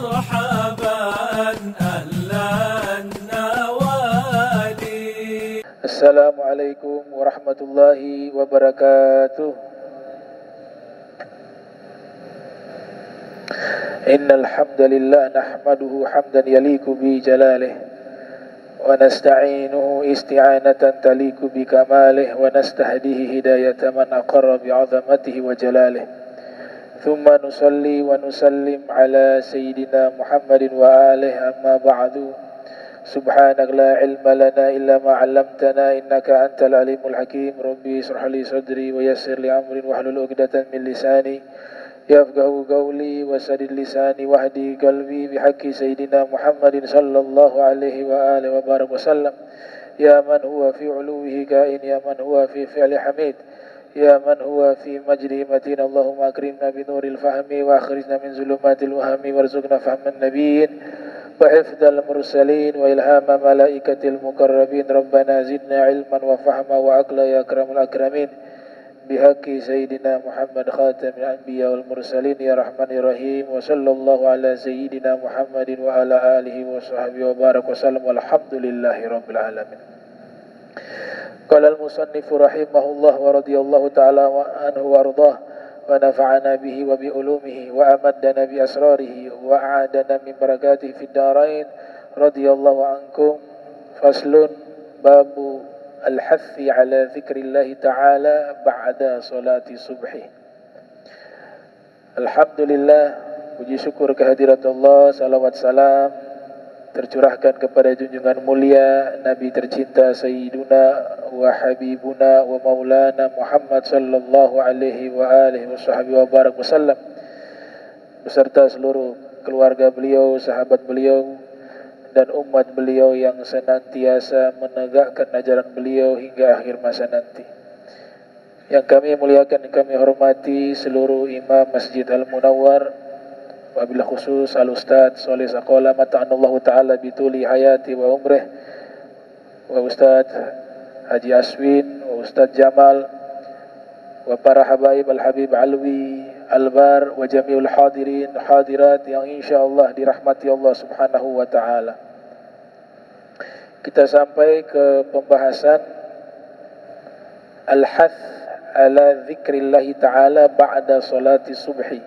مرحبا أهلا النوادي. السلام عليكم ورحمة الله وبركاته. إن الحمد لله نحمده حمدا يليق بجلاله ونستعينه استعانة تليق بكماله ونستهديه هداية من أقر بعظمته وجلاله ثم نصلي ونسلم على سيدنا محمد وآله أما بعد سبحانك لا علم لنا إلا ما علمتنا إنك أنت العليم الحكيم ربي اشرح لي صدري ويسر لي أمري واحلل عقدة من لساني يفقهوا قولي وسدد لساني واهدي قلبي بحق سيدنا محمد صلى الله عليه وآله وبارك وسلم يا من هو في علوه كائن يا من هو في فعل حميد يا من هو في مجده متين اللهم أكرمنا بنور الفهم وأخرجنا من ظلمات الوهم وارزقنا فهم النبيين وحفظ المرسلين وإلهام ملائكة المقربين ربنا زدنا علما وفهما وعقلا يا أكرم الأكرمين بحق سيدنا محمد خاتم الأنبياء والمرسلين يا رحمن يا رحيم وصلى الله على سيدنا محمد وعلى آله وصحبه وبارك وسلم والحمد لله رب العالمين. قال المصنف رحمه الله ورضي الله تعالى عنه وأرضاه ونفعنا به وبعلومه وأمدنا بأسراره وأعادنا من بركاته في الدارين رضي الله عنكم. فصل باب الحث على ذكر الله تعالى بعد صلاة الصبح. Alhamdulillah, puji syukur kehadirat Allah, salawat salam tercurahkan kepada junjungan mulia Nabi tercinta Sayyiduna wa Habibuna wa Maulana Muhammad sallallahu alaihi wa alihi wa barak wasallam beserta seluruh keluarga beliau, sahabat beliau dan umat beliau yang senantiasa menegakkan ajaran beliau hingga akhir masa nanti. Yang kami muliakan, yang kami hormati seluruh imam Masjid Al-Munawwar, wabil khusus Al-Ustadz Sholeh Saqola mata'anallahu ta'ala bituli hayati wa umrih, wa Ustadz Haji Aswin, wa Ustadz Jamal, wa para habaib Al-Habib Alwi, Albar, wa jami'ul hadirin, hadirat yang insyaAllah dirahmati Allah subhanahu wa ta'ala. Kita sampai ke pembahasan Al-Hath ala zikrillahi ta'ala ba'da salati subhi.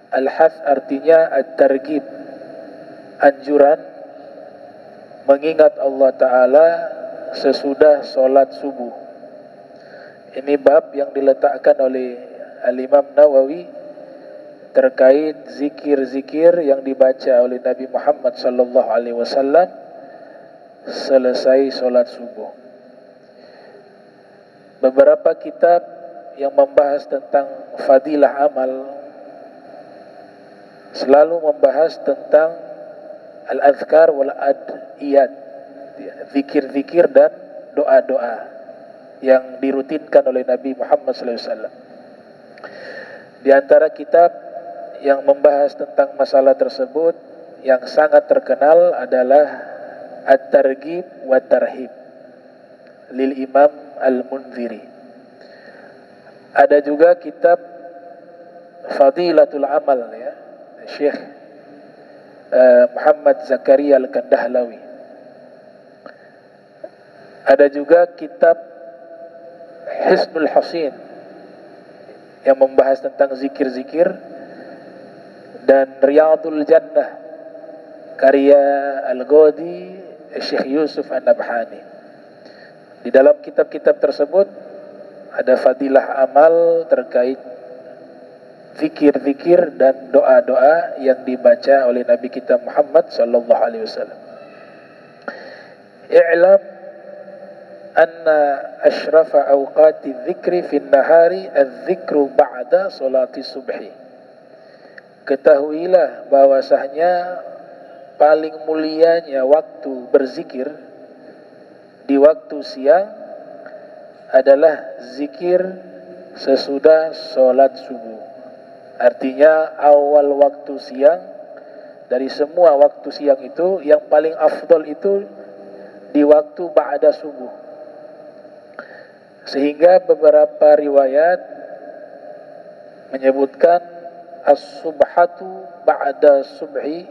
Al-Hath artinya at-targhib, anjuran mengingat Allah Ta'ala sesudah solat subuh. Ini bab yang diletakkan oleh Al-Imam Nawawi terkait zikir-zikir yang dibaca oleh Nabi Muhammad sallallahu alaihi wasallam selesai solat subuh. Beberapa kitab yang membahas tentang fadilah amal selalu membahas tentang al-adhkar wal adiyat, zikir-zikir dan doa-doa yang dirutinkan oleh Nabi Muhammad sallallahu alaihi wasallam. Di antara kitab yang membahas tentang masalah tersebut yang sangat terkenal adalah At-Targhib wa Tarhib lil Imam Al-Munziri. Ada juga kitab Fadilatul Amal ya, Syekh Muhammad Zakaria Al-Kandahlawi. Ada juga kitab Hisnul Hasin yang membahas tentang zikir-zikir, dan Riyadul Jannah karya Al-Ghadi Syekh Yusuf An-Nabhani. Di dalam kitab-kitab tersebut ada fadilah amal terkait zikir-zikir dan doa-doa yang dibaca oleh Nabi kita Muhammad sallallahu alaihi wasallam. I'lam anna ashrafa awqati dzikri fi an-nahari adz-dzikru ba'da salati subhi. Ketahuilah bahwasanya paling mulianya waktu berzikir di waktu siang adalah zikir sesudah sholat subuh. Artinya awal waktu siang, dari semua waktu siang itu yang paling afdal itu di waktu ba'da subuh. Sehingga beberapa riwayat menyebutkan as-subhatu ba'da subhi,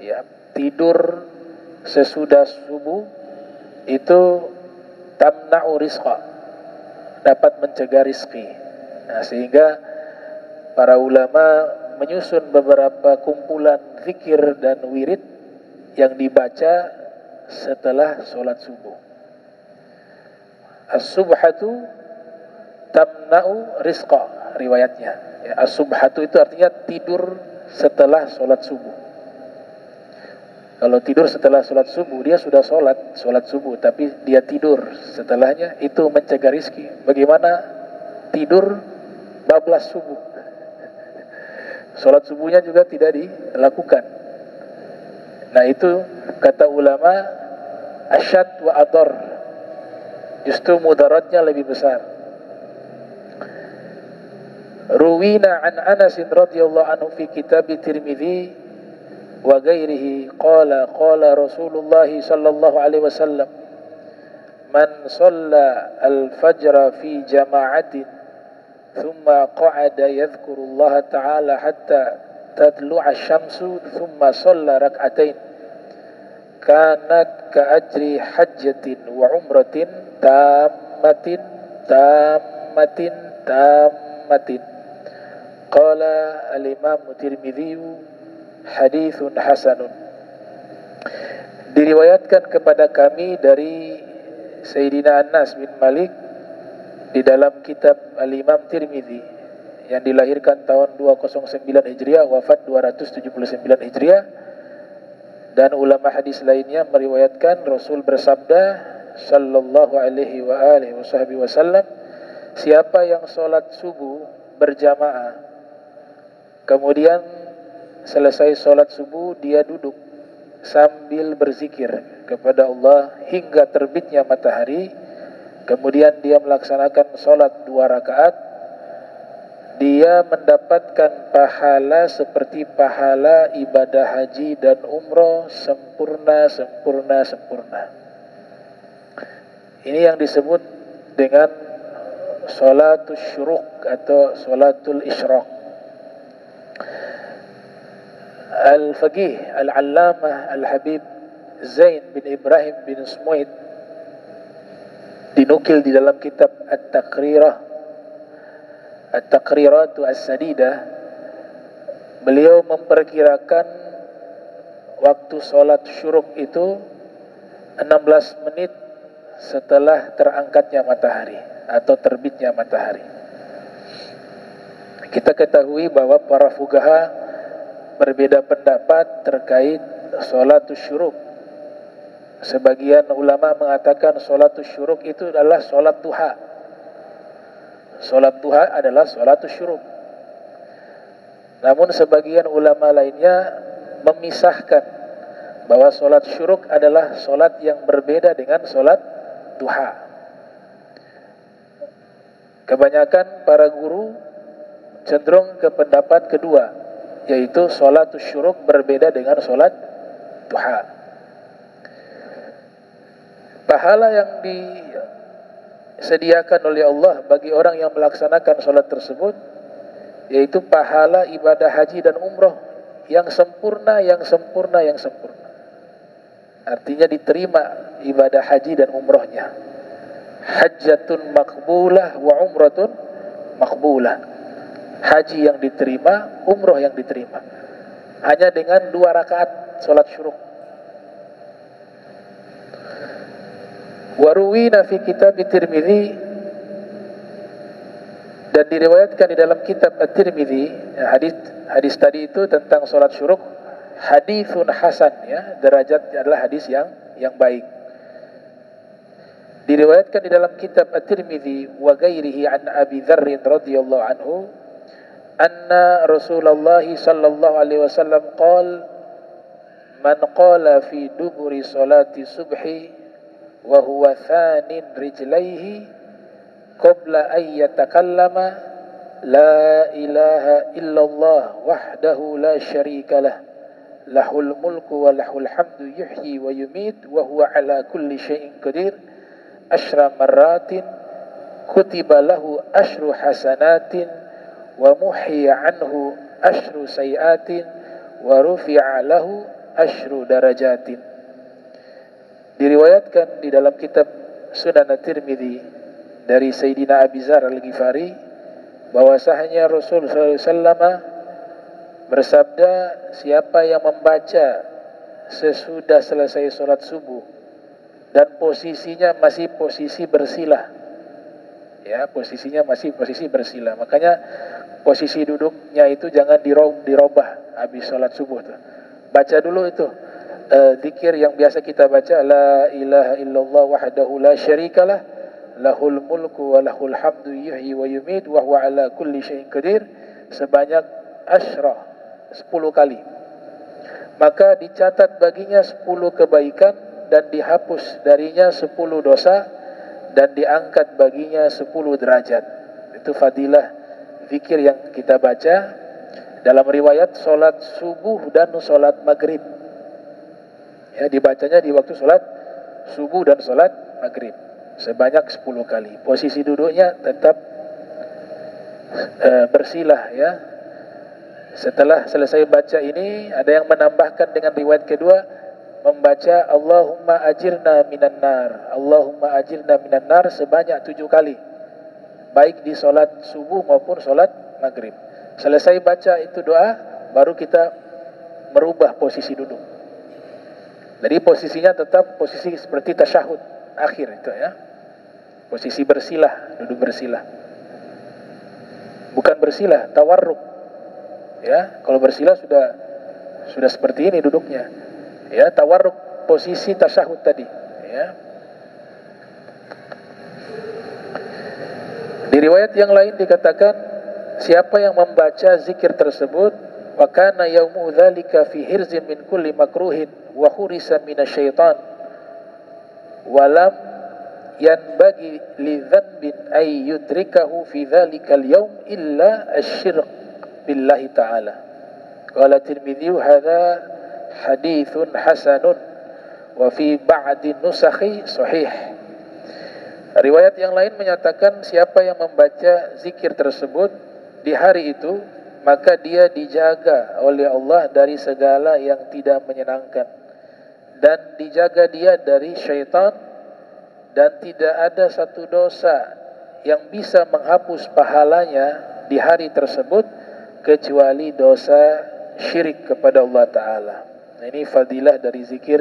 ya, tidur sesudah subuh itu tamna'u rizqa, dapat mencegah rizki. Nah, sehingga para ulama menyusun beberapa kumpulan zikir dan wirid yang dibaca setelah sholat subuh. As-subhatu tamna'u rizqa, riwayatnya. Ya, as-subhatu itu artinya tidur setelah sholat subuh. Kalau tidur setelah sholat subuh, dia sudah sholat subuh, tapi dia tidur setelahnya, itu mencegah rizki. Bagaimana tidur bablas subuh? Sholat subuhnya juga tidak dilakukan. Nah, itu kata ulama asyad wa adar, justru mudaratnya lebih besar. Ruwina an Anas radhiyallahu anhu fi kitab Tirmidzi wa ghairihi qala Rasulullah sallallahu alaihi wasallam man shalla al-fajra fi jama'atin thumma qa'ada yadhkuru Allah ta'ala hatta tadlu'a asy-syamsu thumma shalla rak'atain kanat ka'ajri hajjatin wa umratin tammatin qala al-imam Tirmidzi hadithun hasanun. Diriwayatkan kepada kami dari Sayyidina Anas bin Malik di dalam kitab Al-Imam Tirmidzi yang dilahirkan tahun 209 Hijriah, wafat 279 Hijriah, dan ulama hadis lainnya meriwayatkan Rasul bersabda sallallahu alaihi wa alihi wasallam, siapa yang sholat subuh berjamaah kemudian selesai sholat subuh dia duduk sambil berzikir kepada Allah hingga terbitnya matahari, kemudian dia melaksanakan sholat 2 rakaat, dia mendapatkan pahala seperti pahala ibadah haji dan umroh sempurna. Ini yang disebut dengan sholatul syuruk atau sholatul isyraq. Al-Faqih Al-Allamah Al-Habib Zain bin Ibrahim bin Smuid dinukil di dalam kitab At-Taqriratu As-Sadidah, beliau memperkirakan waktu sholat syuruk itu 16 menit setelah terangkatnya matahari atau terbitnya matahari. Kita ketahui bahwa para fuqaha berbeda pendapat terkait sholatus syuruk. Sebagian ulama mengatakan sholatus syuruk itu adalah sholat duha. Sholat duha adalah sholatus syuruk. Namun sebagian ulama lainnya memisahkan bahwa sholat syuruk adalah sholat yang berbeda dengan sholat duha. Kebanyakan para guru cenderung ke pendapat kedua, yaitu sholatus syuruk berbeda dengan sholat duha. Pahala yang disediakan oleh Allah bagi orang yang melaksanakan sholat tersebut, yaitu pahala ibadah haji dan umroh yang sempurna. Artinya diterima ibadah haji dan umrohnya. Hajjatun makbulah wa umratun makbulah. Haji yang diterima, umroh yang diterima, hanya dengan 2 rakaat sholat syuruk. Waruwina fi kitab Tirmidzi, dan diriwayatkan di dalam kitab At-Tirmidzi, hadis tadi itu tentang sholat syuruk, hadithun hasan, ya, derajatnya adalah hadis yang baik. Diriwayatkan di dalam kitab At-Tirmidzi wa ghairihi an Abi Dzarr radhiyallahu anhu anna Rasulullah sallallahu alaihi wasallam qala man qala fi duburi salati subhi wa huwa thanin rijlaihi qabla an yatakallama la ilaha illallah wahdahu la syarika lah lahul mulku wa lahul hamdu yuhyi wa yumit wa huwa ala kulli syai'in qadir asyra marratin kutiba lahu asyru hasanatin wa muhiya anhu asyru sayiatin wa rufi'a lahu asyru darajatin. Diriwayatkan di dalam kitab Sunan At-Tirmidzi dari Sayyidina Abi Dzar Al-Ghifari bahwasanya Rasul sallallahu alaihi wasallam bersabda, siapa yang membaca sesudah selesai sholat subuh dan posisinya masih posisi bersilah, ya, posisinya masih posisi bersilah, makanya posisi duduknya itu jangan dirubah habis sholat subuh tuh. Baca dulu itu zikir yang biasa kita baca, la ilaha illallah wahdahu la syarikalah lahul mulku wa lahul hamdu yuhyi wa yumit wa huwa ala kulli syai'in qadir, sebanyak 10 kali. Maka dicatat baginya 10 kebaikan dan dihapus darinya 10 dosa dan diangkat baginya 10 derajat. Itu fadilah zikir yang kita baca dalam riwayat solat subuh dan solat maghrib. Ya, dibacanya di waktu solat subuh dan solat maghrib sebanyak 10 kali. Posisi duduknya tetap bersilah, ya. Setelah selesai baca ini, ada yang menambahkan dengan riwayat kedua, membaca Allahumma ajirna minan nar, Allahumma ajirna minan nar sebanyak 7 kali, baik di solat subuh maupun solat maghrib. Selesai baca itu doa, baru kita merubah posisi duduk. Jadi posisinya tetap posisi seperti tasyahud akhir itu, ya. Posisi bersilah, duduk bersilah. Bukan bersilah, tawarruk. Ya, kalau bersilah sudah seperti ini duduknya. Ya, tawarruk posisi tasyahud tadi, ya. Di riwayat yang lain dikatakan, siapa yang membaca zikir tersebut, wa kana yaumu dzalika fi hirzin min kulli makruhin wa khurisa minasyaitan wa lam yanbaghi li dzanbin ay yudrikahu fi dzalikal yaum illa asyirk billahi ta'ala. Qala Tirmidzi hadza haditsun hasanun wa fi ba'di nusakhi sahih. Riwayat yang lain menyatakan siapa yang membaca zikir tersebut di hari itu, maka dia dijaga oleh Allah dari segala yang tidak menyenangkan dan dijaga dia dari syaitan, dan tidak ada satu dosa yang bisa menghapus pahalanya di hari tersebut kecuali dosa syirik kepada Allah Ta'ala. Nah, ini fadilah dari zikir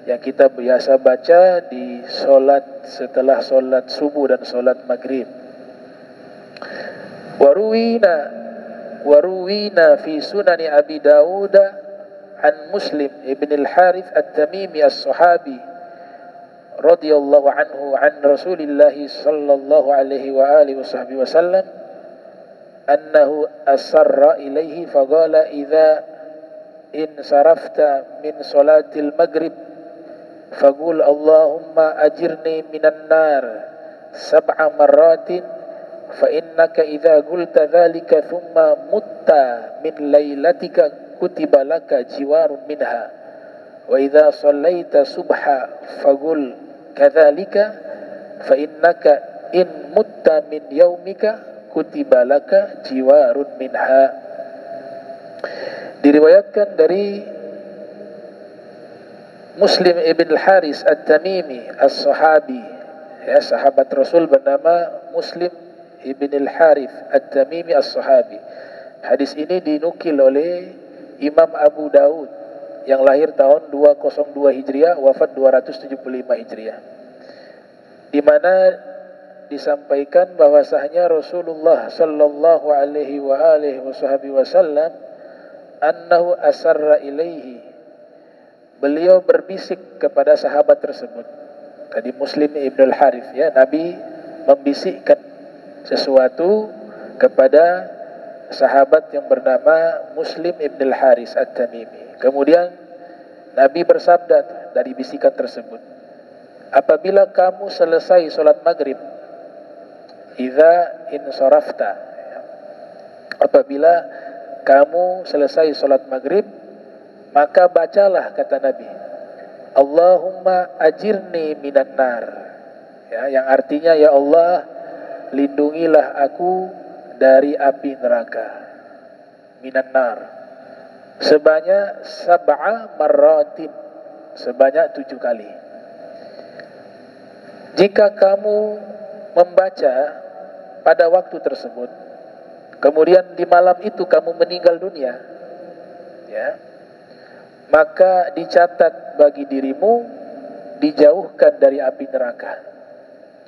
yang kita biasa baca di solat setelah solat subuh dan solat maghrib. Waruwina fi sunani Abi Dawud an Muslim ibn al-Harith at-Tamimi as-Sahabi radhiyallahu anhu an Rasulillah sallallahu alaihi wa alihi wa sallam annahu asarra ilaihi faqala idza insarafta min salatil maghrib faqul Allahumma ajirni minan nar 7 marratin fa innaka idza qulta dhalika thumma mutta min lailatika kutiba laka jiwarun minha wa idza sallaita subha faqul kadzalika fa innaka in mutta min yaumika kutiba laka jiwarun minha. Diriwayatkan dari Muslim ibn al-Haris at-Tamimi as-Sahabi, ya, sahabat Rasul bernama Muslim ibn al-Harith at-Tamimi as-Sahabi. Hadis ini dinukil oleh Imam Abu Daud yang lahir tahun 202 Hijriah, wafat 275 Hijriah, di mana disampaikan bahwasanya Rasulullah sallallahu alaihi wa alihi wasallam annahu asarra ilaihi, beliau berbisik kepada sahabat tersebut. Tadi Muslim ibn al-Harith, ya, Nabi membisikkan sesuatu kepada sahabat yang bernama Muslim ibn al-Harith at-Tamimi. Kemudian Nabi bersabda dari bisikan tersebut, apabila kamu selesai solat maghrib, idza insarafta, apabila kamu selesai solat maghrib, maka bacalah, kata Nabi, Allahumma ajirni minan nar, ya, yang artinya, ya Allah, lindungilah aku dari api neraka. minan nar. Sebanyak 7 marratin, sebanyak 7 kali. Jika kamu membaca pada waktu tersebut, kemudian di malam itu kamu meninggal dunia, ya, maka dicatat bagi dirimu dijauhkan dari api neraka.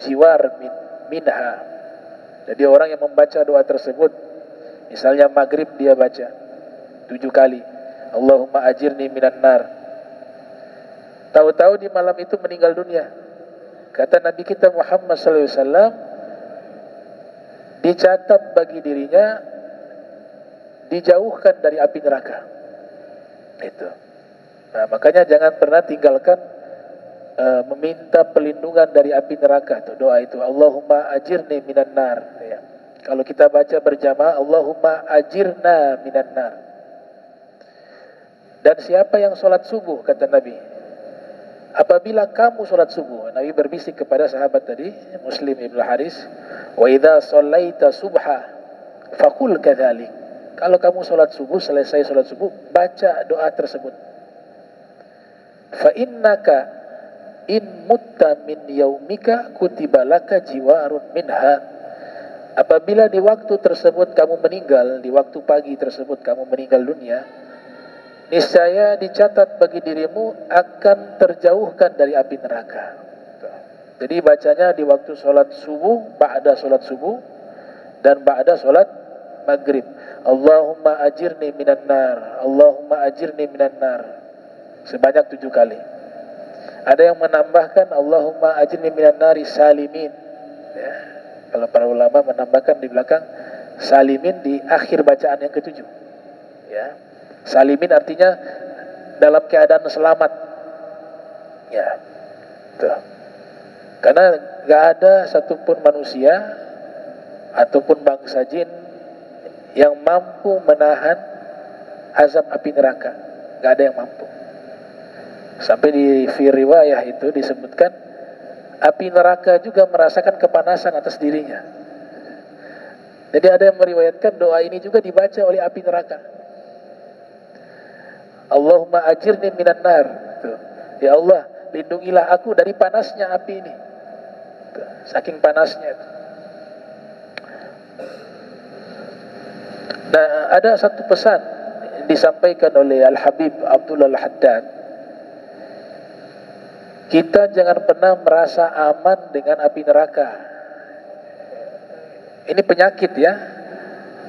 Jiwar minha. Jadi orang yang membaca doa tersebut, misalnya maghrib dia baca 7 kali, Allahumma ajirni minan nar. Tahu-tahu di malam itu meninggal dunia. Kata Nabi kita Muhammad SAW, dicatat bagi dirinya dijauhkan dari api neraka. Itu. Nah, makanya jangan pernah tinggalkan meminta perlindungan dari api neraka. Itu doa itu, Allahumma ajirni minan nar, ya. Kalau kita baca berjamaah, Allahumma ajirna minan nar. Dan siapa yang sholat subuh, kata Nabi, apabila kamu sholat subuh, Nabi berbisik kepada sahabat tadi, Muslim Ibn Haris, wa idza shallaita subha faqul kadzalik. Kalau kamu sholat subuh, selesai sholat subuh, baca doa tersebut. Fa innaka in mutta min yaumika kutiba laka jiwarun minha. Apabila di waktu tersebut kamu meninggal, di waktu pagi tersebut kamu meninggal dunia, niscaya dicatat bagi dirimu akan terjauhkan dari api neraka. Jadi bacanya di waktu sholat subuh, ba'da sholat subuh, dan ba'da sholat maghrib. Allahumma ajirni minan nar, Allahumma ajirni minan nar, sebanyak 7 kali. Ada yang menambahkan Allahumma ajirni minan nari salimin, ya. Kalau para ulama menambahkan di belakang salimin di akhir bacaan yang ke-7, ya. Salimin artinya dalam keadaan selamat, ya. Tuh. Karena gak ada satupun manusia ataupun bangsa jin yang mampu menahan azab api neraka. Gak ada yang mampu. Sampai di riwayah itu disebutkan api neraka juga merasakan kepanasan atas dirinya. Jadi ada yang meriwayatkan doa ini juga dibaca oleh api neraka. Allahumma ajirni minan nar. Ya Allah, lindungilah aku dari panasnya api ini. Saking panasnya. Nah, ada satu pesan yang disampaikan oleh Al-Habib Abdullah Al-Haddad. Kita jangan pernah merasa aman dengan api neraka. Ini penyakit, ya.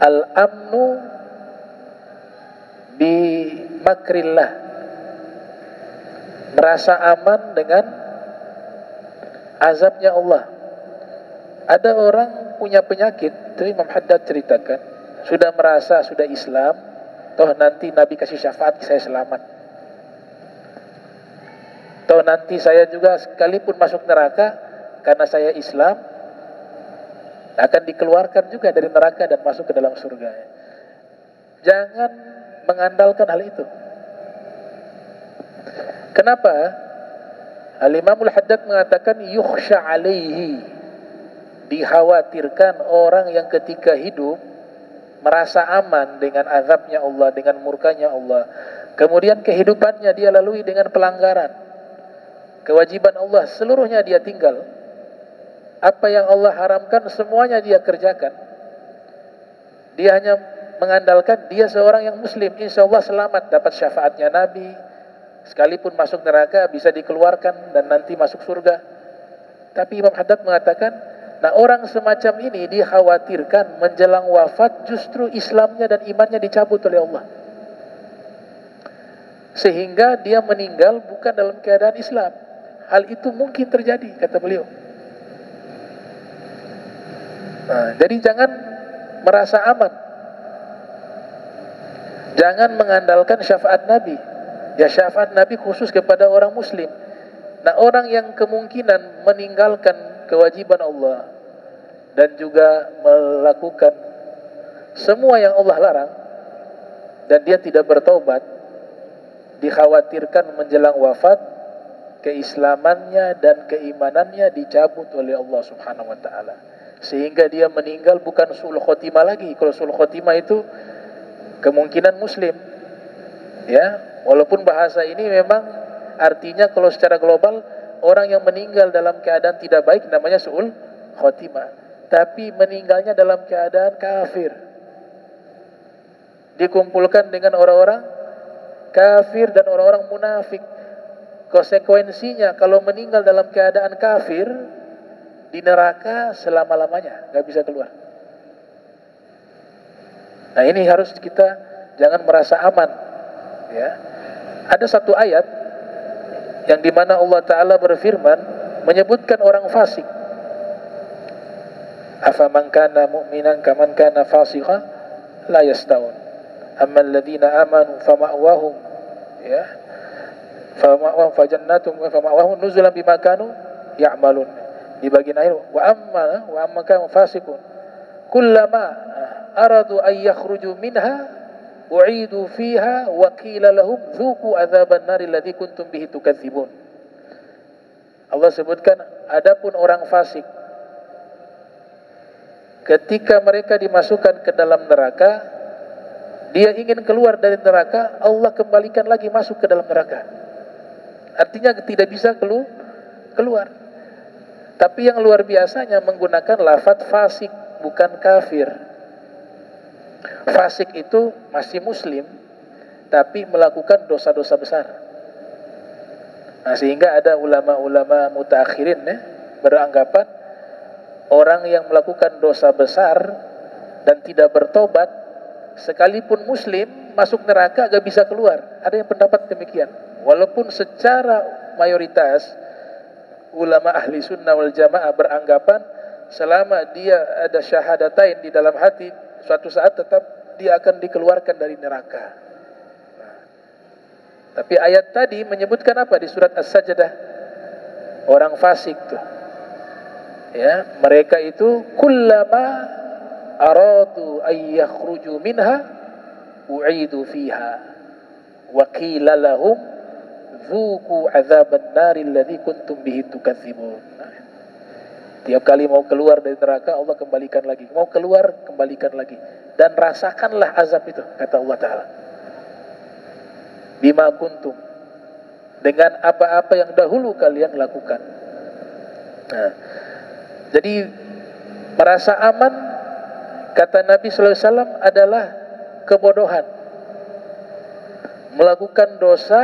Al-amnu bi makrillah. Merasa aman dengan azabnya Allah. Ada orang punya penyakit, itu Imam Haddad ceritakan, sudah merasa sudah Islam, toh nanti Nabi kasih syafaat saya selamat. Toh nanti saya juga sekalipun masuk neraka karena saya Islam akan dikeluarkan juga dari neraka dan masuk ke dalam surga. Jangan mengandalkan hal itu. Kenapa? Al-Imamul Haddad mengatakan yukhsha alaihi, dikhawatirkan orang yang ketika hidup merasa aman dengan azabnya Allah, dengan murkanya Allah, kemudian kehidupannya dia lalui dengan pelanggaran. Kewajiban Allah seluruhnya dia tinggal. Apa yang Allah haramkan semuanya dia kerjakan. Dia hanya mengandalkan dia seorang yang muslim, insya Allah selamat, dapat syafaatnya Nabi. Sekalipun masuk neraka bisa dikeluarkan dan nanti masuk surga. Tapi Imam Haddad mengatakan, nah orang semacam ini dikhawatirkan menjelang wafat justru Islamnya dan imannya dicabut oleh Allah. Sehingga dia meninggal bukan dalam keadaan Islam. Hal itu mungkin terjadi, kata beliau. Nah, jadi jangan merasa aman. Jangan mengandalkan syafaat Nabi. Ya, syafaat Nabi khusus kepada orang muslim. Nah, orang yang kemungkinan meninggalkan kewajiban Allah dan juga melakukan semua yang Allah larang dan dia tidak bertaubat, dikhawatirkan menjelang wafat keislamannya dan keimanannya dicabut oleh Allah Subhanahu wa taala. Sehingga dia meninggal bukan sul khotimah lagi. Kalau sul khotimah itu kemungkinan muslim. Ya, walaupun bahasa ini memang artinya kalau secara global orang yang meninggal dalam keadaan tidak baik namanya su'ul khotimah, tapi meninggalnya dalam keadaan kafir, dikumpulkan dengan orang-orang kafir dan orang-orang munafik. Konsekuensinya kalau meninggal dalam keadaan kafir di neraka selama-lamanya, nggak bisa keluar. Nah, ini harus kita jangan merasa aman. Ya, ada satu ayat yang dimana Allah Ta'ala berfirman menyebutkan orang fasik. Afaman kana mu'minan kaman kana fasiqa la yastawun. Ammal ladzina amanu fama'wahum, ya, fama'wahum fajannatun wa fama'wahum nuzulan bima kanu ya'malun. Di bagian akhir wa amma kana fasiqun kullama aradu ay yakhruju minha u'idu fiha wa qila lahum dzuqu adzaban nari alladzi kuntum bihi tukadzibun. Allah sebutkan adapun orang fasik ketika mereka dimasukkan ke dalam neraka, dia ingin keluar dari neraka, Allah kembalikan lagi masuk ke dalam neraka. Artinya tidak bisa keluar. Tapi yang luar biasanya menggunakan lafaz fasik, bukan kafir. Fasik itu masih muslim, tapi melakukan dosa-dosa besar. Nah, sehingga ada ulama-ulama mutaakhirin ya, beranggapan orang yang melakukan dosa besar dan tidak bertobat, sekalipun muslim, masuk neraka gak bisa keluar. Ada yang pendapat demikian. Walaupun secara mayoritas ulama ahli sunnah wal jamaah beranggapan selama dia ada syahadatain di dalam hati, suatu saat tetap dia akan dikeluarkan dari neraka. Nah, tapi ayat tadi menyebutkan apa di surat As-Sajdah? Orang fasik tuh. Ya, mereka itu kullama aradu ay yakhruju minha u'idu fiha wa qila lahum dzuqu adzaban nari alladzi kuntum bihi tukadzibun. Tiap kali mau keluar dari neraka, Allah kembalikan lagi. Mau keluar, kembalikan lagi. Dan rasakanlah azab itu, kata Allah Ta'ala. Bima kuntum, dengan apa-apa yang dahulu kalian lakukan. Nah, jadi merasa aman, kata Nabi SAW, adalah kebodohan. Melakukan dosa,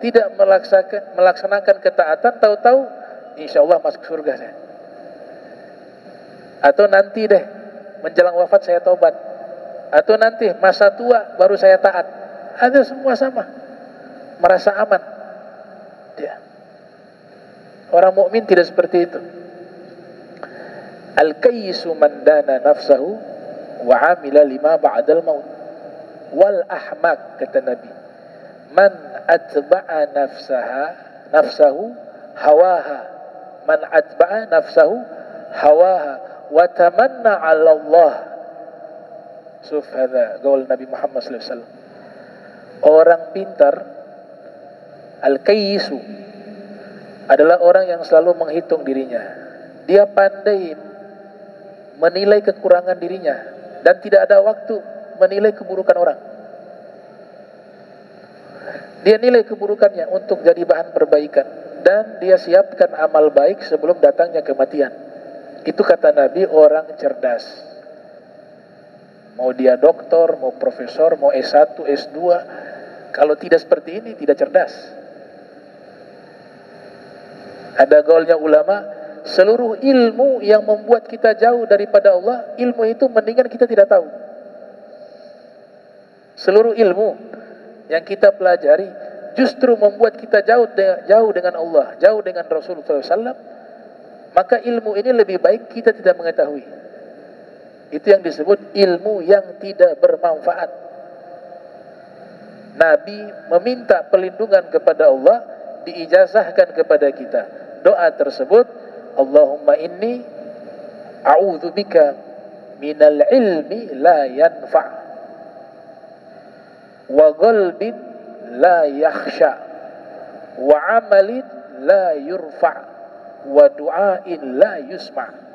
tidak melaksanakan ketaatan, tahu-tahu insya Allah masuk surga saya. Atau nanti deh menjelang wafat saya tobat, atau nanti masa tua baru saya taat. Ada semua sama, merasa aman. Ya. Orang mukmin tidak seperti itu. Al-kayyisu man dana nafsahu wa amila lima ba'dal maut. Wal ahmak, kata Nabi, man atba'a nafsahu hawaha. Man atba'a nafsahu hawaha wa tamanna 'ala Allah. Suf hadza qaul Nabi Muhammad sallallahu alaihi wasallam. Orang pintar, al-kayyisu, adalah orang yang selalu menghitung dirinya. Dia pandai menilai kekurangan dirinya dan tidak ada waktu menilai keburukan orang. Dia nilai keburukannya untuk jadi bahan perbaikan, dan dia siapkan amal baik sebelum datangnya kematian. Itu kata Nabi orang cerdas. Mau dia doktor, mau profesor, mau S1, S2, kalau tidak seperti ini tidak cerdas. Ada gaulnya ulama, seluruh ilmu yang membuat kita jauh daripada Allah, ilmu itu mendingan kita tidak tahu. Seluruh ilmu yang kita pelajari justru membuat kita jauh dengan Allah, jauh dengan Rasulullah SAW. Maka ilmu ini lebih baik kita tidak mengetahui. Itu yang disebut ilmu yang tidak bermanfaat. Nabi meminta perlindungan kepada Allah, diijazahkan kepada kita. Doa tersebut, Allahumma inni a'udzubika minal ilmi la yanfa' wa qalbin la yakhsha wa amalin la yurfa' wa du'ain la yusma'.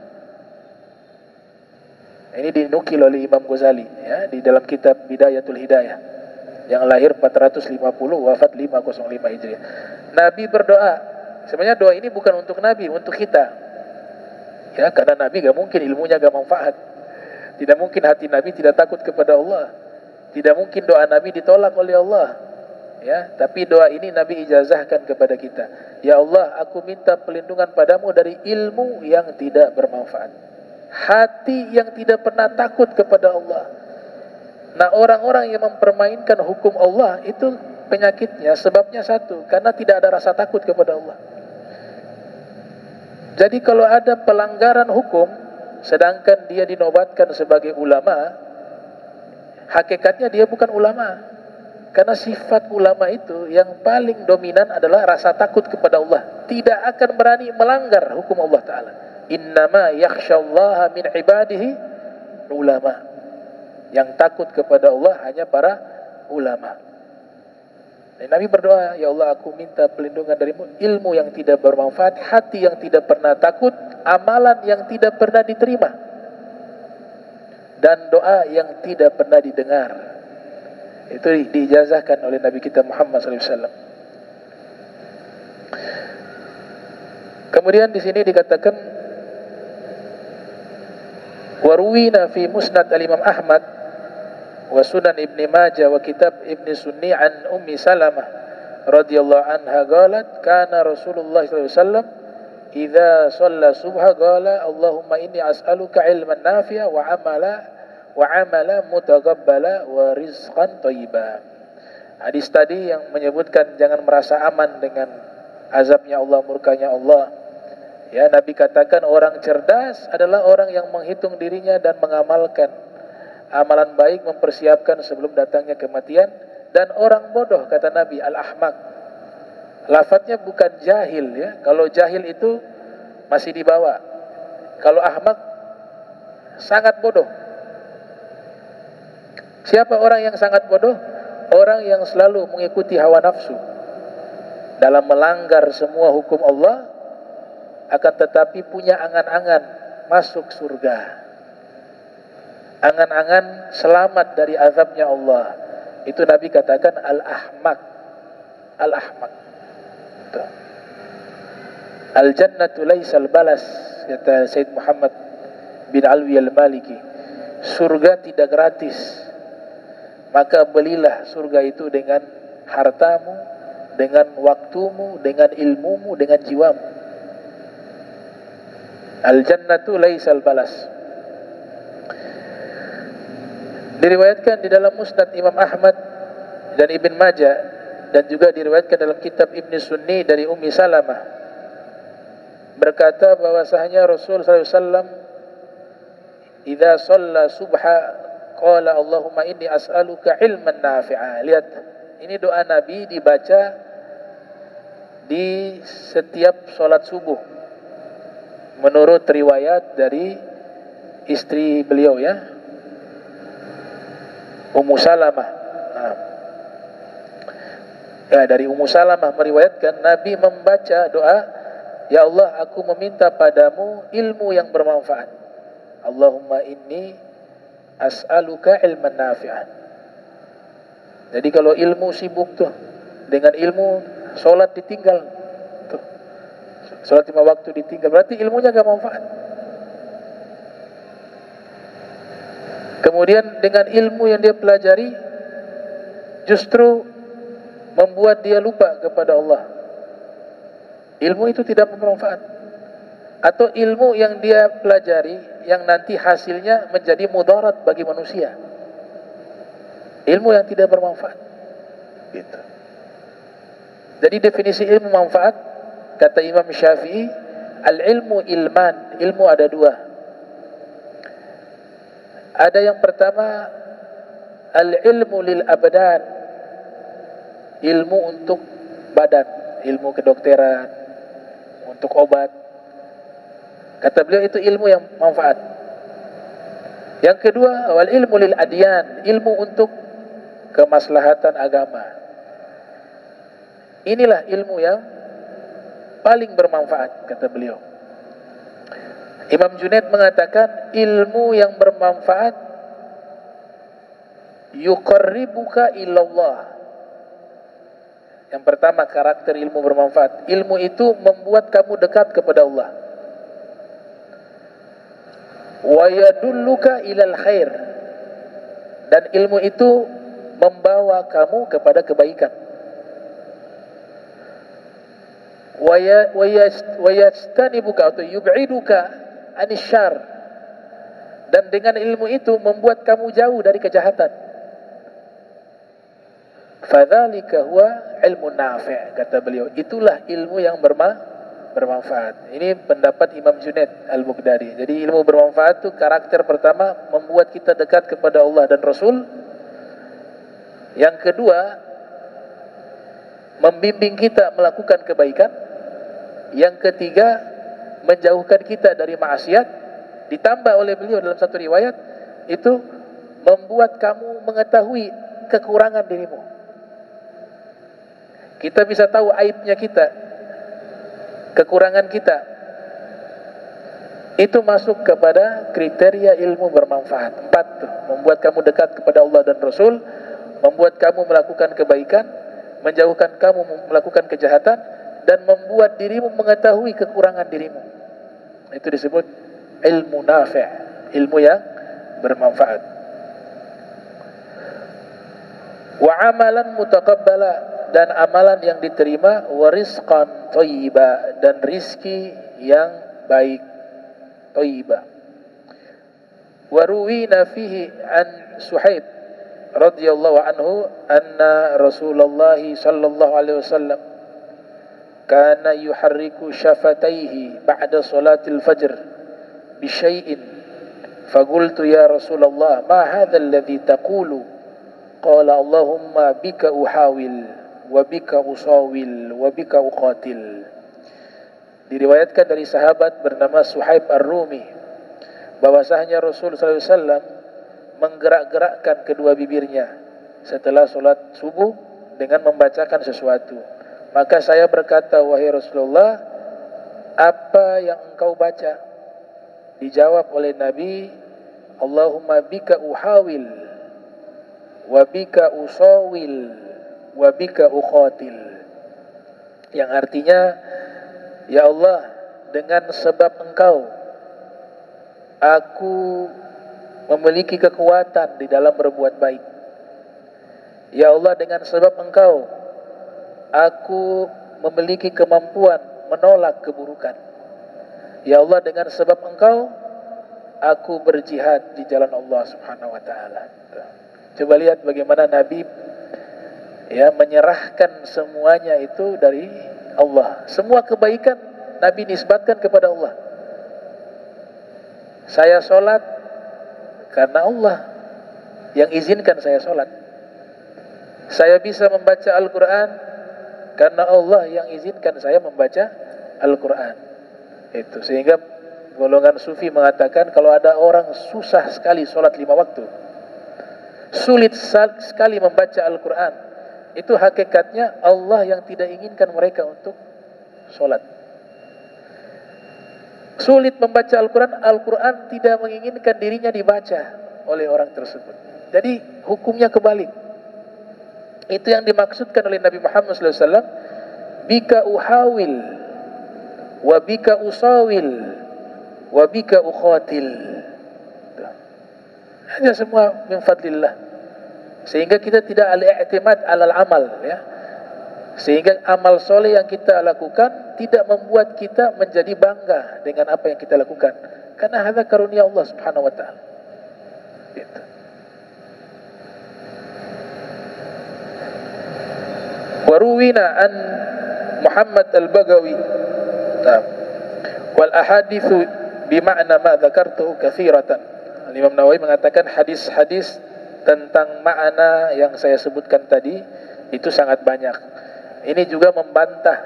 Ini dinukil oleh Imam Ghazali ya, di dalam kitab Bidayatul Hidayah, yang lahir 450 wafat 505 Hijriah. Nabi berdoa. Sebenarnya doa ini bukan untuk Nabi, untuk kita. Ya, karena Nabi gak mungkin ilmunya gak manfaat. Tidak mungkin hati Nabi tidak takut kepada Allah. Tidak mungkin doa Nabi ditolak oleh Allah. Ya, tapi doa ini Nabi ijazahkan kepada kita. Ya Allah, aku minta perlindungan padamu dari ilmu yang tidak bermanfaat, hati yang tidak pernah takut kepada Allah. Nah, orang-orang yang mempermainkan hukum Allah itu penyakitnya, sebabnya satu, karena tidak ada rasa takut kepada Allah. Jadi kalau ada pelanggaran hukum, sedangkan dia dinobatkan sebagai ulama, hakikatnya dia bukan ulama. Karena sifat ulama itu yang paling dominan adalah rasa takut kepada Allah. Tidak akan berani melanggar hukum Allah Ta'ala. Innama yakhshallaha min ibadihi ulama. Yang takut kepada Allah hanya para ulama. Dan Nabi berdoa, ya Allah, aku minta perlindungan darimu, ilmu yang tidak bermanfaat, hati yang tidak pernah takut, amalan yang tidak pernah diterima, dan doa yang tidak pernah didengar. Itu diijazahkan oleh Nabi kita Muhammad SAW. Kemudian di sini dikatakan, waruwina fi musnad al-Imam Ahmad wa sunan Ibn Majah wa kitab Ibn Sunni an Ummi Salamah radhiyallahu anha qalat kana Rasulullah sallallahu alaihi wasallam idza shalla subha qala Allahumma inni as'aluka ilman nafi'a wa amala mutaqabbala wa rizqan thayyiba. Hadis tadi yang menyebutkan jangan merasa aman dengan azabnya Allah, murkanya Allah. Ya, Nabi katakan orang cerdas adalah orang yang menghitung dirinya dan mengamalkan amalan baik, mempersiapkan sebelum datangnya kematian. Dan orang bodoh, kata Nabi, al-ahmaq. Lafadznya bukan jahil ya. Kalau jahil itu masih dibawa. Kalau ahmaq sangat bodoh. Siapa orang yang sangat bodoh? Orang yang selalu mengikuti hawa nafsu dalam melanggar semua hukum Allah, akan tetapi punya angan-angan masuk surga, angan-angan selamat dari azabnya Allah. Itu Nabi katakan al-ahmaq. Al-ahmaq. Al-jannatu laysal balas, kata Sayyid Muhammad bin Alwi al-Maliki. Surga tidak gratis. Maka belilah surga itu dengan hartamu, dengan waktumu, dengan ilmumu, dengan jiwamu. Al-jannatu laysal balas. Diriwayatkan di dalam Musnad Imam Ahmad dan Ibn Majah, dan juga diriwayatkan dalam kitab Ibn Sunni dari Ummi Salamah, berkata bahwasanya Rasul sallallahu alaihi wasallam idza shalla subha qala Allahumma inni as'aluka ilman nafi'a. Lihat, ini doa Nabi dibaca di setiap sholat subuh menurut riwayat dari istri beliau ya, Ummu Salamah. Ya, dari Ummu Salamah meriwayatkan Nabi membaca doa, ya Allah, aku meminta padamu ilmu yang bermanfaat. Allahumma inni as'aluka ilman nafi'an. Jadi kalau ilmu sibuk tuh, dengan ilmu sholat ditinggal tuh, sholat 5 waktu ditinggal, berarti ilmunya gak manfaat. Kemudian dengan ilmu yang dia pelajari justru membuat dia lupa kepada Allah. Ilmu itu tidak bermanfaat. Atau ilmu yang dia pelajari yang nanti hasilnya menjadi mudarat bagi manusia. Ilmu yang tidak bermanfaat. Gitu. Jadi definisi ilmu manfaat, kata Imam Syafi'i, al-ilmu ilman. Ilmu ada dua. Ada yang pertama, al-ilmu lil abdan. Ilmu untuk badan, ilmu kedokteran, untuk obat. Kata beliau itu ilmu yang manfaat. Yang kedua, wal ilmu lil adyan, ilmu untuk kemaslahatan agama. Inilah ilmu yang paling bermanfaat, kata beliau. Imam Junaid mengatakan ilmu yang bermanfaat yuqarribuka ilallah. Yang pertama, karakter ilmu bermanfaat. Ilmu itu membuat kamu dekat kepada Allah. Wa yadulluka ilal khair. Dan ilmu itu membawa kamu kepada kebaikan. Wa yastanibuka atau yub'iduka anisyar. Dan dengan ilmu itu membuat kamu jauh dari kejahatan. Fadzalika huwa ilmu nafi', kata beliau. Itulah ilmu yang bermanfaat. Ini pendapat Imam Junaid Al-Baghdadi. Jadi ilmu bermanfaat itu karakter pertama membuat kita dekat kepada Allah dan Rasul. Yang kedua, membimbing kita melakukan kebaikan. Yang ketiga, menjauhkan kita dari maksiat. Ditambah oleh beliau dalam satu riwayat, itu membuat kamu mengetahui kekurangan dirimu. Kita bisa tahu aibnya kita, kekurangan kita. Itu masuk kepada kriteria ilmu bermanfaat. 4 tuh, membuat kamu dekat kepada Allah dan Rasul, membuat kamu melakukan kebaikan, menjauhkan kamu melakukan kejahatan, dan membuat dirimu mengetahui kekurangan dirimu. Itu disebut ilmu nafi', ilmu yang bermanfaat. Wa amalan mutaqabbala, dan amalan yang diterima, wa rizqan thayyiba, dan rizki yang baik, thayyiba. Wa ruwina fihi an Suhaib radhiyallahu anhu anna Rasulullah sallallahu alaihi wasallam kana yuharriku syafataihi ba'da salatil fajr bi syai'in faqultu ya Rasulullah ma hadha alladhi taqulu qala Allahumma bika uhawil wa bika usawil wa bika uqatil. Diriwayatkan dari sahabat bernama Suhaib Ar-Rumi bahwasanya Rasul sallallahu alaihi wasallam menggerak-gerakkan kedua bibirnya setelah solat subuh dengan membacakan sesuatu. Maka saya berkata, wahai Rasulullah, apa yang engkau baca? Dijawab oleh Nabi, Allahumma bika uhawil wa bika usawil wa bika uqatil. Yang artinya, ya Allah, dengan sebab engkau aku memiliki kekuatan di dalam berbuat baik. Ya Allah, dengan sebab engkau aku memiliki kemampuan menolak keburukan. Ya Allah, dengan sebab engkau aku berjihad di jalan Allah Subhanahu wa taala. Coba lihat bagaimana Nabi menyerahkan semuanya itu dari Allah. Semua kebaikan Nabi nisbatkan kepada Allah. Saya sholat karena Allah yang izinkan saya sholat. Saya bisa membaca Al-Quran karena Allah yang izinkan saya membaca Al-Quran. Itu sehingga golongan sufi mengatakan kalau ada orang susah sekali sholat 5 waktu, sulit sekali membaca Al-Quran, itu hakikatnya Allah yang tidak inginkan mereka untuk sholat. Sulit membaca Al-Quran, Al-Quran tidak menginginkan dirinya dibaca oleh orang tersebut. Jadi hukumnya kebalik. Itu yang dimaksudkan oleh Nabi Muhammad SAW. Bika uhawil wa bika usawil wa bika uqatil. Hanya semua min fadlillah. Sehingga kita tidak al-i'timad alal amal, ya. Sehingga amal soleh yang kita lakukan tidak membuat kita menjadi bangga dengan apa yang kita lakukan, karena hadza karunia Allah Subhanahu wa taala. Gitu. Waruwina an Muhammad Al-Baghawi. Wal ahaditsu bima'na ma dzakartuhu katsiratan. Imam Nawawi mengatakan hadis-hadis tentang makna yang saya sebutkan tadi itu sangat banyak. Ini juga membantah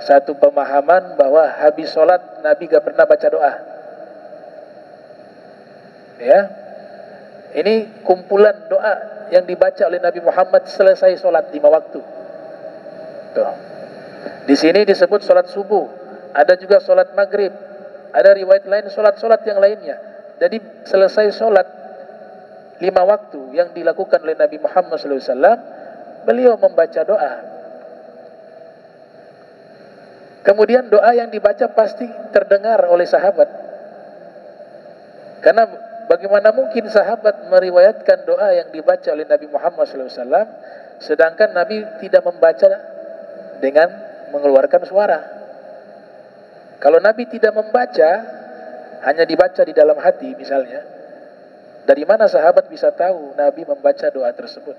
satu pemahaman bahwa habis sholat Nabi gak pernah baca doa. Ya, ini kumpulan doa yang dibaca oleh Nabi Muhammad selesai sholat 5 waktu. Tuh. Di sini disebut sholat subuh. ada juga sholat maghrib, ada riwayat lain sholat-sholat yang lainnya. Jadi selesai sholat 5 waktu yang dilakukan oleh Nabi Muhammad SAW, beliau membaca doa. Kemudian doa yang dibaca pasti terdengar oleh sahabat. Karena bagaimana mungkin sahabat meriwayatkan doa yang dibaca oleh Nabi Muhammad SAW, sedangkan Nabi tidak membaca dengan mengeluarkan suara. Kalau Nabi tidak membaca, hanya dibaca di dalam hati misalnya, dari mana sahabat bisa tahu Nabi membaca doa tersebut?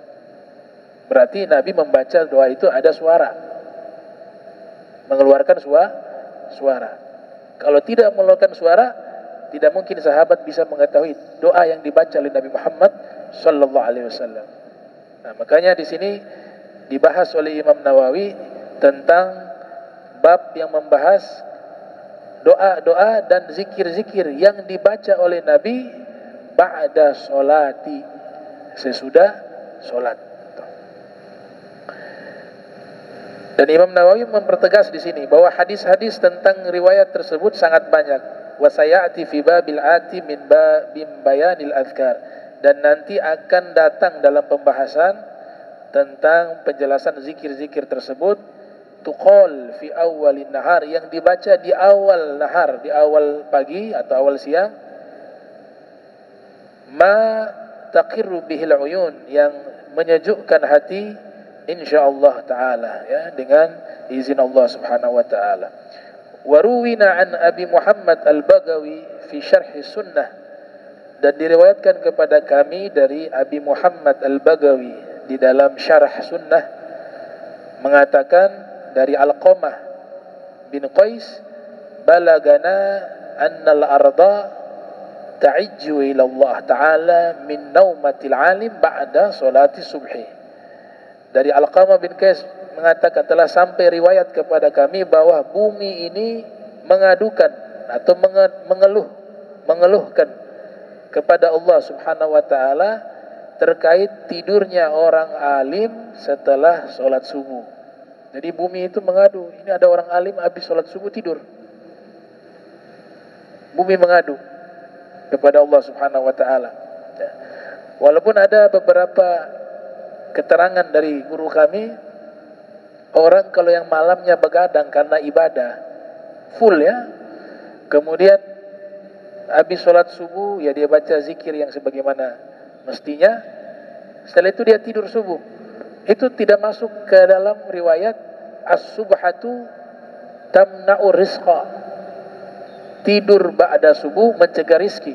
Berarti Nabi membaca doa itu ada suara, mengeluarkan suara. Kalau tidak mengeluarkan suara, tidak mungkin sahabat bisa mengetahui doa yang dibaca oleh Nabi Muhammad sallallahu alaihi wasallam. Nah, makanya di sini dibahas oleh Imam Nawawi tentang bab yang membahas doa-doa dan zikir-zikir yang dibaca oleh Nabi ba'da sholati, sesudah sholat. Dan Imam Nawawi mempertegas di sini bahwa hadis-hadis tentang riwayat tersebut sangat banyak. Wa sayati fi babil ati min bayanil azkar, dan nanti akan datang dalam pembahasan tentang penjelasan zikir-zikir tersebut. Tuqal fi awalin nahar, yang dibaca di awal nahar, di awal pagi atau awal siang. Ma taqirru bihil uyun, yang menyejukkan hati insyaallah taala, ya, dengan izin Allah Subhanahu wa taala. Wa ruwina an Abi Muhammad Al-Bagawi fi syarh sunnah, dan diriwayatkan kepada kami dari Abi Muhammad Al-Bagawi di dalam syarah sunnah, mengatakan dari Alqamah bin Qais, balagana annal arda ta'ijju ila Allah ta'ala min naumatil alim ba'da salati subhi. Dari Alqamah bin Qais mengatakan, telah sampai riwayat kepada kami bahwa bumi ini mengadukan atau mengeluhkan kepada Allah Subhanahu wa taala terkait tidurnya orang alim setelah sholat subuh. Jadi bumi itu mengadu, ini ada orang alim habis sholat subuh tidur. Bumi mengadu kepada Allah Subhanahu wa taala. Ya. Walaupun ada beberapa keterangan dari guru kami, orang kalau yang malamnya begadang karena ibadah full, ya, kemudian habis sholat subuh ya dia baca zikir yang sebagaimana mestinya, setelah itu dia tidur subuh, itu tidak masuk ke dalam riwayat as-subhatu tamna'u rizqa, tidur ba'da subuh mencegah rizki.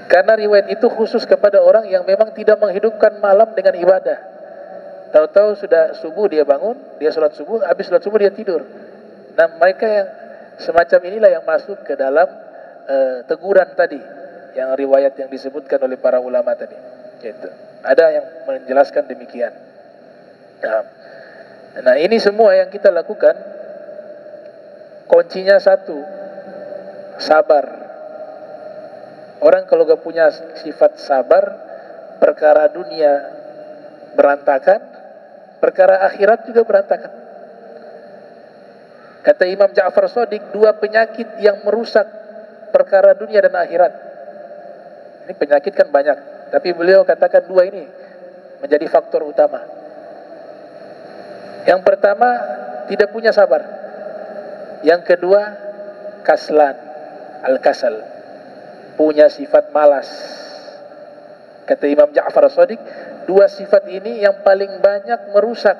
Karena riwayat itu khusus kepada orang yang memang tidak menghidupkan malam dengan ibadah. Tahu-tahu sudah subuh dia bangun, dia sholat subuh, habis sholat subuh dia tidur. Nah, mereka yang semacam inilah yang masuk ke dalam teguran tadi, yang riwayat yang disebutkan oleh para ulama tadi. Gitu. Ada yang menjelaskan demikian. Nah, ini semua yang kita lakukan, kuncinya satu, sabar. Orang kalau gak punya sifat sabar, perkara dunia berantakan, perkara akhirat juga berantakan. Kata Imam Ja'far Shadiq, 2 penyakit yang merusak perkara dunia dan akhirat. Ini penyakit kan banyak, tapi beliau katakan 2 ini menjadi faktor utama. Yang pertama, tidak punya sabar. Yang kedua, kaslan, al-kasal, punya sifat malas. Kata Imam Ja'far Shadiq, 2 sifat ini yang paling banyak merusak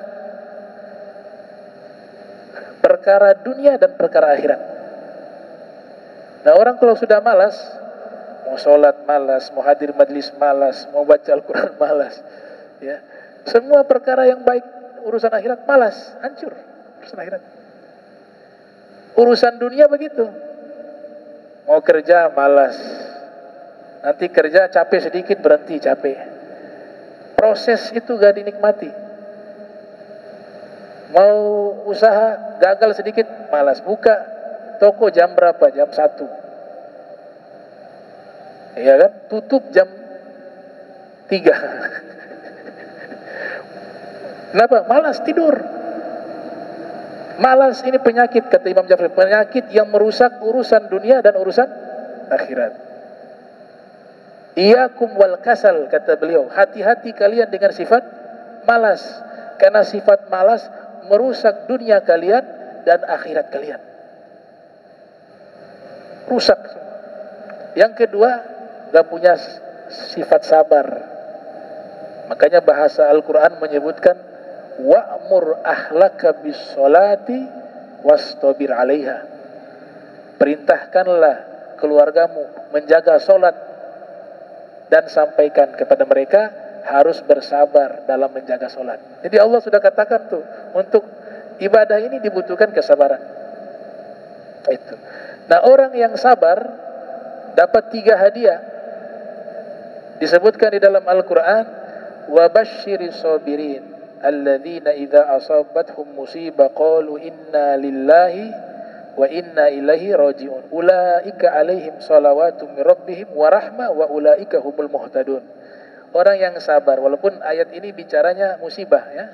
perkara dunia dan perkara akhirat. Nah, orang kalau sudah malas, mau sholat malas, mau hadir majlis malas, mau baca Al-Quran malas, ya, semua perkara yang baik urusan akhirat malas, hancur urusan akhirat. Urusan dunia begitu, mau kerja malas, nanti kerja capek sedikit berhenti capek, proses itu gak dinikmati. Mau usaha gagal sedikit malas, buka toko jam berapa, jam 1, ya kan, tutup jam 3. Kenapa? Malas tidur. Malas ini penyakit, kata Imam Jafar, penyakit yang merusak urusan dunia dan urusan akhirat. Iyakum wal kasal, kata beliau, hati-hati kalian dengan sifat malas, karena sifat malas merusak dunia kalian dan akhirat kalian. Rusak. Yang kedua, gak punya sifat sabar. Makanya bahasa Al-Quran menyebutkan wa'mur ahlaka bis solati wastabir alaiha. Perintahkanlah keluargamu menjaga solat dan sampaikan kepada mereka harus bersabar dalam menjaga solat. Jadi Allah sudah katakan tuh, untuk ibadah ini dibutuhkan kesabaran. Itu. Nah, orang yang sabar dapat 3 hadiah. Disebutkan di dalam Al-Quran, wa basyiris sabirin alladzina idza asabathum musibah qalu inna lillahi wa inna ilaihi raji'un ulaika alaihim salawatum min rabbihim wa rahmah wa ulaika humul muhtadun. Orang yang sabar, walaupun ayat ini bicaranya musibah ya,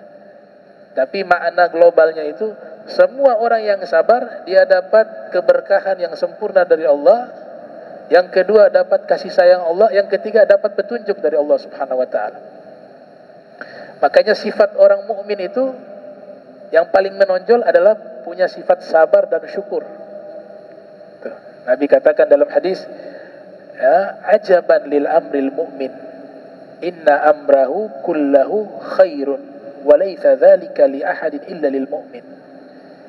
tapi makna globalnya itu semua orang yang sabar dia dapat keberkahan yang sempurna dari Allah. Yang kedua dapat kasih sayang Allah, yang ketiga dapat petunjuk dari Allah Subhanahu wa taala. Makanya sifat orang mukmin itu yang paling menonjol adalah punya sifat sabar dan syukur. Tuh. Nabi katakan dalam hadis, ya, ajaban lil amril mu'min, inna amrahu kullahu khairun wa laitsa dzalika li ahadin illa lil mu'min.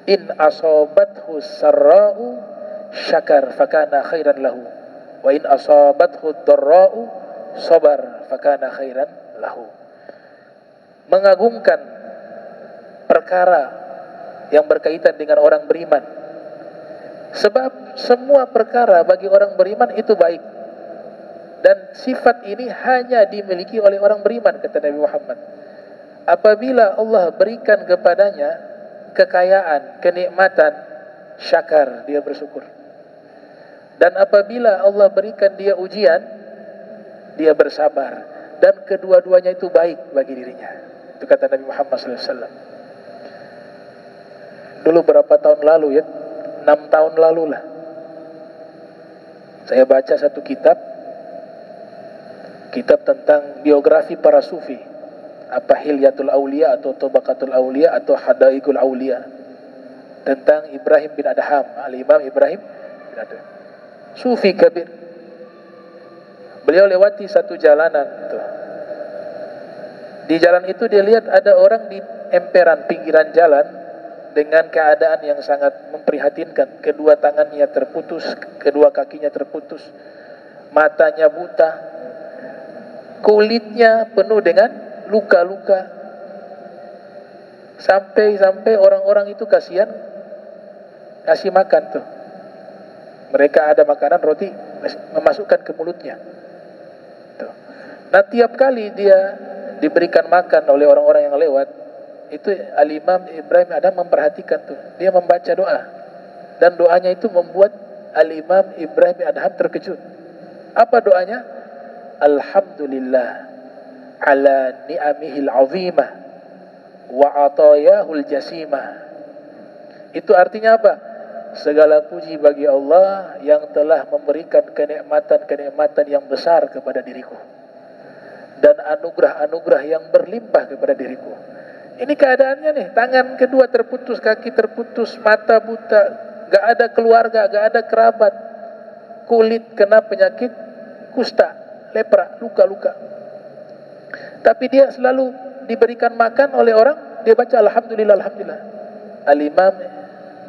In asabathu sarra'u syakar fakana khairan lahu wa in asabathu dharra'u sabar fakana khairan lahu. Mengagungkan perkara yang berkaitan dengan orang beriman, sebab semua perkara bagi orang beriman itu baik, dan sifat ini hanya dimiliki oleh orang beriman, kata Nabi Muhammad. Apabila Allah berikan kepadanya kekayaan, kenikmatan, syakar, dia bersyukur. Dan apabila Allah berikan dia ujian, dia bersabar. Dan kedua-duanya itu baik bagi dirinya. Itu kata Nabi Muhammad SAW. Dulu berapa tahun lalu ya, 6 tahun lalu lah, saya baca satu kitab tentang biografi para sufi. Apa Hilyatul Aulia atau Tabaqatul Aulia atau Hadaikul Aulia, tentang Ibrahim bin Adham, Al-Imam Ibrahim bin Adham, sufi kabir. Beliau lewati satu jalanan tuh. Di jalan itu dia lihat ada orang di emperan pinggiran jalan dengan keadaan yang sangat memprihatinkan. Kedua tangannya terputus, kedua kakinya terputus, matanya buta, kulitnya penuh dengan luka-luka. Sampai orang-orang itu kasihan, kasih makan tuh. Mereka ada makanan roti, memasukkan ke mulutnya tuh. Nah, tiap kali dia diberikan makan oleh orang-orang yang lewat, itu Al-Imam Ibrahim Adham memperhatikan tuh. Dia membaca doa, dan doanya itu membuat Al-Imam Ibrahim Adham terkejut. Apa doanya? Alhamdulillah ala ni'amihil azimah wa atayahul jasimah. Itu artinya apa? Segala puji bagi Allah yang telah memberikan kenikmatan-kenikmatan yang besar kepada diriku, dan anugerah-anugerah yang berlimpah kepada diriku. Ini keadaannya nih, tangan kedua terputus, kaki terputus, mata buta, gak ada keluarga, gak ada kerabat, kulit kena penyakit kusta, lepra, luka-luka. Tapi dia selalu diberikan makan oleh orang, dia baca Alhamdulillah, Alhamdulillah. Al-Imam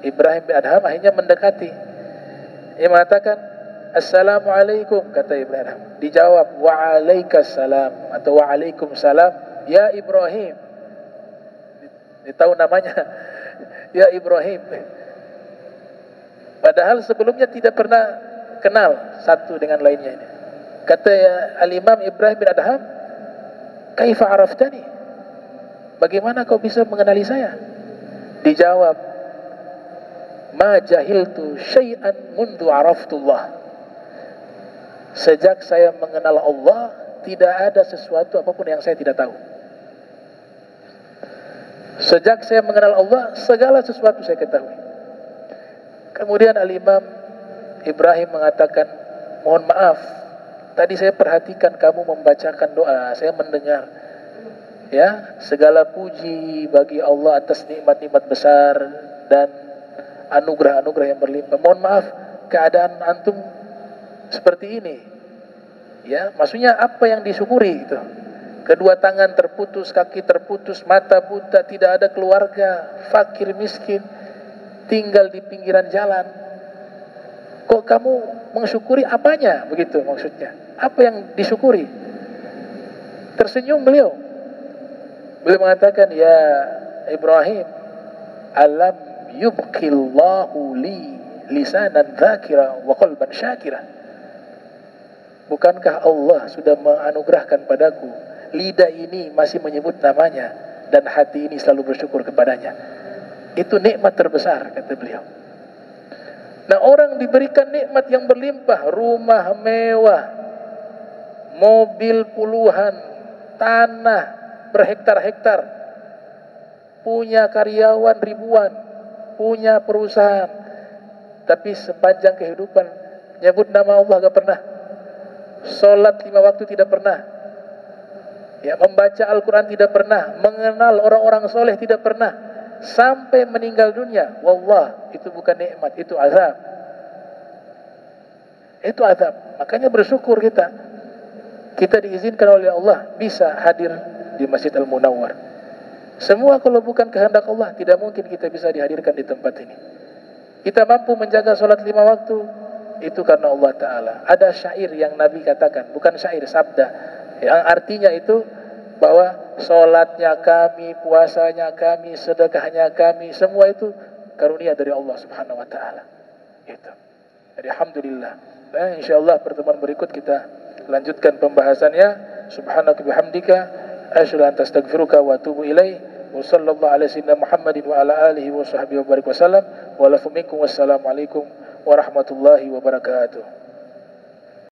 Ibrahim bin Adham akhirnya mendekati. Dia mengatakan, Assalamualaikum, kata Ibrahim. Dijawab, Waalaikumsalam atau Waalaikumsalam, ya Ibrahim. Dia tahu namanya, ya Ibrahim. Padahal sebelumnya tidak pernah kenal satu dengan lainnya ini. Kata Al-Imam Ibrahim bin Adham, Kaifa araftani? Bagaimana kau bisa mengenali saya? Dijawab, Ma jahiltu syai'an mundu araftullah. Sejak saya mengenal Allah, tidak ada sesuatu apapun yang saya tidak tahu. Sejak saya mengenal Allah, segala sesuatu saya ketahui. Kemudian Al-Imam Ibrahim mengatakan, mohon maaf, tadi saya perhatikan kamu membacakan doa, saya mendengar. Ya, segala puji bagi Allah atas nikmat-nikmat besar dan anugerah-anugerah yang berlimpah. Mohon maaf, keadaan antum seperti ini. Ya, maksudnya apa yang disyukuri itu? Kedua tangan terputus, kaki terputus, mata buta, tidak ada keluarga, fakir miskin, tinggal di pinggiran jalan. Kok kamu mensyukuri apanya? Begitu maksudnya. Apa yang disyukuri? Tersenyum beliau. Beliau mengatakan, ya Ibrahim, alam yubqillahu li lisanan dzakira wa qalban syakira. Bukankah Allah sudah menganugerahkan padaku lidah ini masih menyebut namanya dan hati ini selalu bersyukur kepadanya. Itu nikmat terbesar, kata beliau. Nah, orang diberikan nikmat yang berlimpah, rumah mewah, mobil puluhan, tanah berhektar-hektar, punya karyawan ribuan, punya perusahaan, tapi sepanjang kehidupan nyebut nama Allah gak pernah, sholat 5 waktu tidak pernah, ya, membaca Al-Quran tidak pernah, mengenal orang-orang soleh tidak pernah, sampai meninggal dunia. Wallah, itu bukan nikmat, itu azab. Itu azab. Makanya bersyukur kita. Kita diizinkan oleh Allah bisa hadir di Masjid Al-Munawwar. Semua kalau bukan kehendak Allah, tidak mungkin kita bisa dihadirkan di tempat ini. Kita mampu menjaga sholat 5 waktu, itu karena Allah Ta'ala. Ada syair yang Nabi katakan, bukan syair, sabda, yang artinya itu bahwa sholatnya kami, puasanya kami, sedekahnya kami, semua itu karunia dari Allah Subhanahu Wa Ta'ala. Itu. Jadi alhamdulillah. Dan insyaallah pertemuan berikut kita lanjutkan pembahasannya. Subhanaka bihamdika asyhadu an la ilaha illa anta astaghfiruka wa atubu ilaik. Wa sallallahu ala sayyidina Muhammadin wa ala alihi wa sahbihi wa barik wasallam. Wa lafu minkum wassalamu alaikum warahmatullahi wabarakatuh.